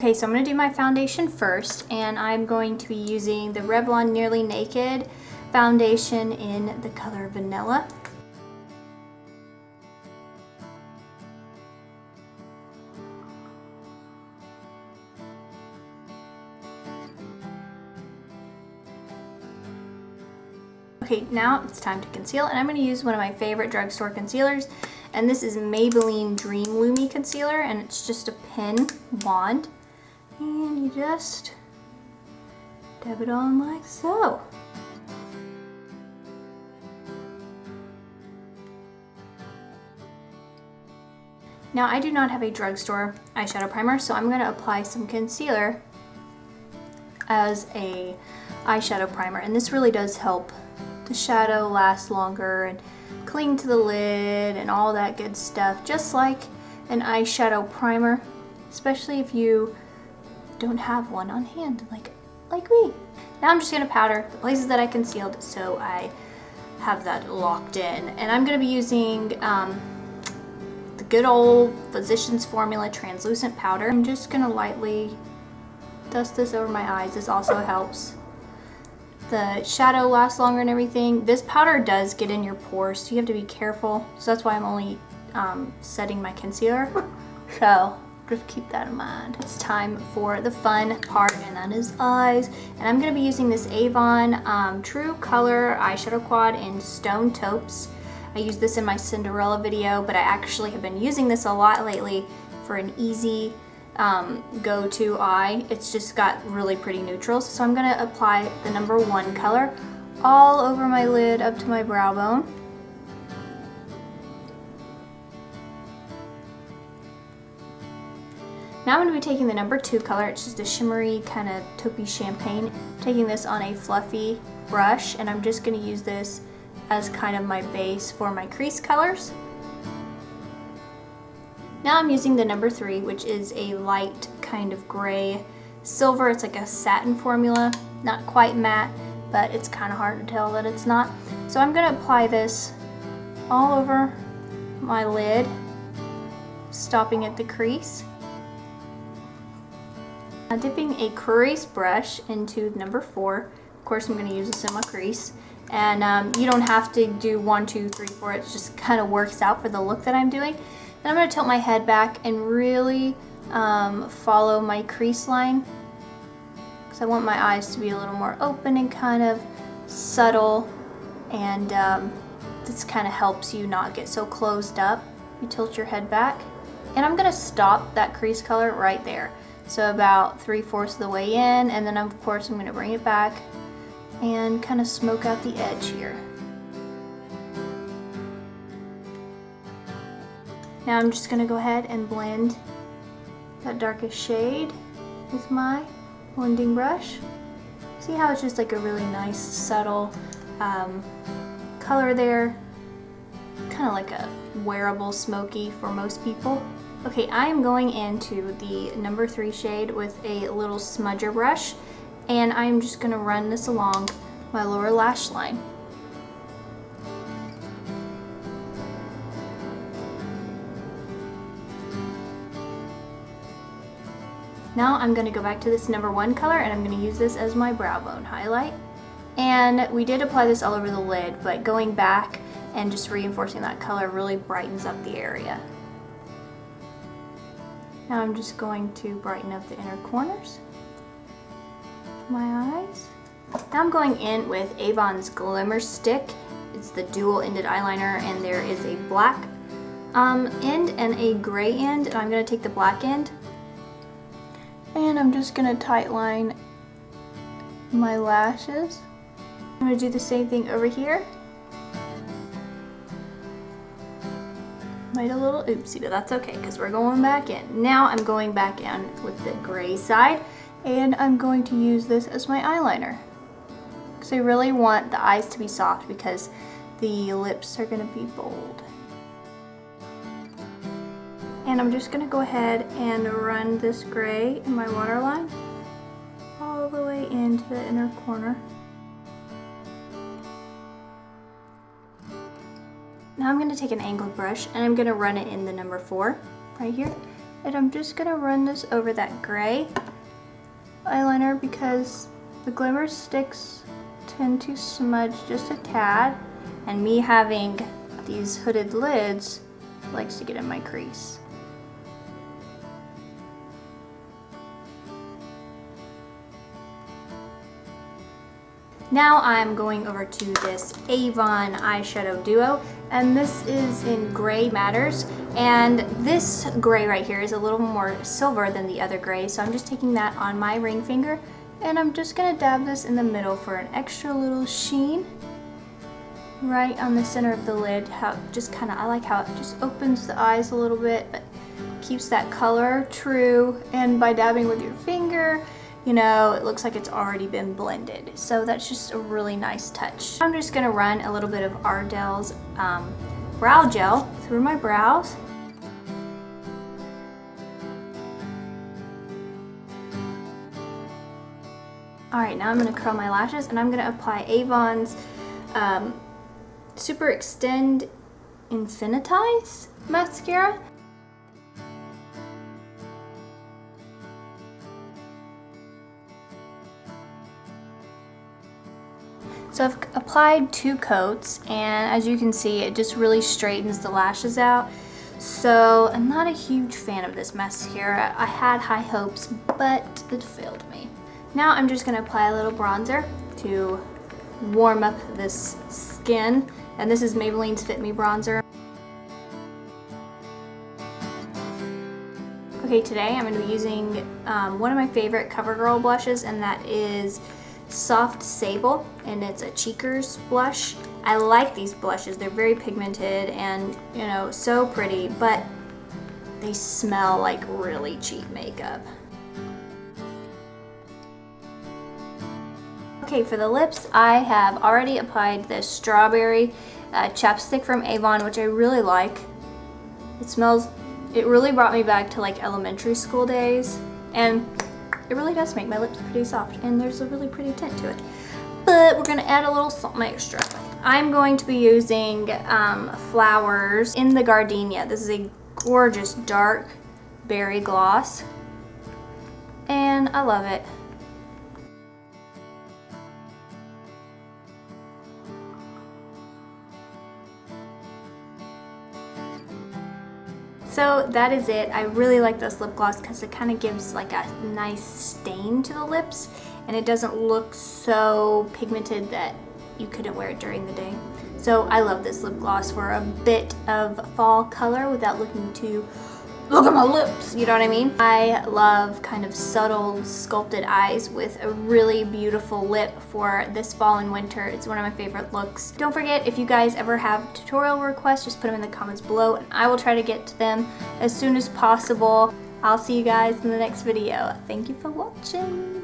Okay, so I'm going to do my foundation first, and I'm going to be using the Revlon Nearly Naked foundation in the color Vanilla. Okay, now it's time to conceal, and I'm going to use one of my favorite drugstore concealers, and this is Maybelline Dream Lumi Concealer, and it's just a pen wand, and you just dab it on like so. Now I do not have a drugstore eyeshadow primer, so I'm going to apply some concealer as a eyeshadow primer, and this really does help the shadow last longer and cling to the lid and all that good stuff, just like an eyeshadow primer, especially if you don't have one on hand like me. Now I'm just going to powder the places that I concealed so I have that locked in, and I'm going to be using the good old Physicians Formula translucent powder. I'm just going to lightly dust this over my eyes. This also helps the shadow last longer and everything. This powder does get in your pores, so you have to be careful. So that's why I'm only setting my concealer. So just keep that in mind. It's time for the fun part, and that is eyes. And I'm going to be using this Avon True Color Eyeshadow Quad in Stone Taupes. I used this in my Cinderella video, but I actually have been using this a lot lately for an easy go-to eye. It's just got really pretty neutrals, so I'm going to apply the number 1 color all over my lid up to my brow bone. Now I'm going to be taking the number 2 color. It's just a shimmery kind of taupey champagne. Taking this on a fluffy brush, and I'm just going to use this as kind of my base for my crease colors. Now I'm using the number 3, which is a light kind of gray silver. It's like a satin formula, not quite matte, but it's kind of hard to tell that it's not. So I'm going to apply this all over my lid, stopping at the crease. Now dipping a crease brush into number 4. Of course I'm going to use this in my crease. And you don't have to do 1, 2, 3, 4. It just kind of works out for the look that I'm doing. Then I'm going to tilt my head back and really follow my crease line, because I want my eyes to be a little more open and kind of subtle, and this kind of helps you not get so closed up. You tilt your head back, and I'm going to stop that crease color right there, so about 3/4 of the way in, and then of course I'm going to bring it back and kind of smoke out the edge here. Now I'm just going to go ahead and blend that darkest shade with my blending brush. See how it's just like a really nice subtle color there, kind of like a wearable smoky for most people. Okay, I am going into the number 3 shade with a little smudger brush, and I'm just going to run this along my lower lash line. Now I'm going to go back to this number 1 color, and I'm going to use this as my brow bone highlight. And we did apply this all over the lid, but going back and just reinforcing that color really brightens up the area. Now I'm just going to brighten up the inner corners of my eyes. Now I'm going in with Avon's Glimmerstick. It's the dual-ended eyeliner, and there is a black end and a gray end, and I'm going to take the black end, and I'm just going to tightline my lashes. I'm going to do the same thing over here. Made a little oopsie, but that's okay because we're going back in. Now I'm going back in with the gray side, and I'm going to use this as my eyeliner. Because I really want the eyes to be soft because the lips are going to be bold. And I'm just going to go ahead and run this gray in my waterline all the way into the inner corner. Now I'm going to take an angled brush, and I'm going to run it in the number 4 right here. And I'm just gonna run this over that gray eyeliner because the Glimmersticks tend to smudge just a tad, and me having these hooded lids likes to get in my crease. Now I'm going over to this Avon eyeshadow duo, and this is in Gray Matters, and this gray right here is a little more silver than the other gray, so I'm just taking that on my ring finger, and I'm just gonna dab this in the middle for an extra little sheen right on the center of the lid. I like how it just opens the eyes a little bit, but keeps that color true, and by dabbing with your finger, you know, it looks like it's already been blended. So that's just a really nice touch. I'm just gonna run a little bit of Ardell's brow gel through my brows. All right, now I'm gonna curl my lashes, and I'm gonna apply Avon's Super Extend Infinitize mascara. So I've applied 2 coats, and as you can see, it just really straightens the lashes out. So I'm not a huge fan of this mascara. I had high hopes, but it failed me. Now I'm just gonna apply a little bronzer to warm up this skin, and this is Maybelline's Fit Me bronzer. Okay, today I'm gonna be using one of my favorite Covergirl blushes, and that is Soft Sable, and it's a Cheekers blush. I like these blushes. They're very pigmented and, you know, so pretty, but they smell like really cheap makeup. Okay, for the lips, I have already applied this strawberry chapstick from Avon, which I really like. It really brought me back to like elementary school days, and it really does make my lips pretty soft, and there's a really pretty tint to it. But we're gonna add a little something extra. I'm going to be using Flowers in the Gardenia. This is a gorgeous dark berry gloss, and I love it. So that is it. I really like this lip gloss because it kind of gives like a nice stain to the lips, and it doesn't look so pigmented that you couldn't wear it during the day. So I love this lip gloss for a bit of fall color without looking too, look at my lips, you know what I mean? I love kind of subtle sculpted eyes with a really beautiful lip for this fall and winter. It's one of my favorite looks. Don't forget, if you guys ever have tutorial requests, just put them in the comments below, and I will try to get to them as soon as possible. I'll see you guys in the next video. Thank you for watching.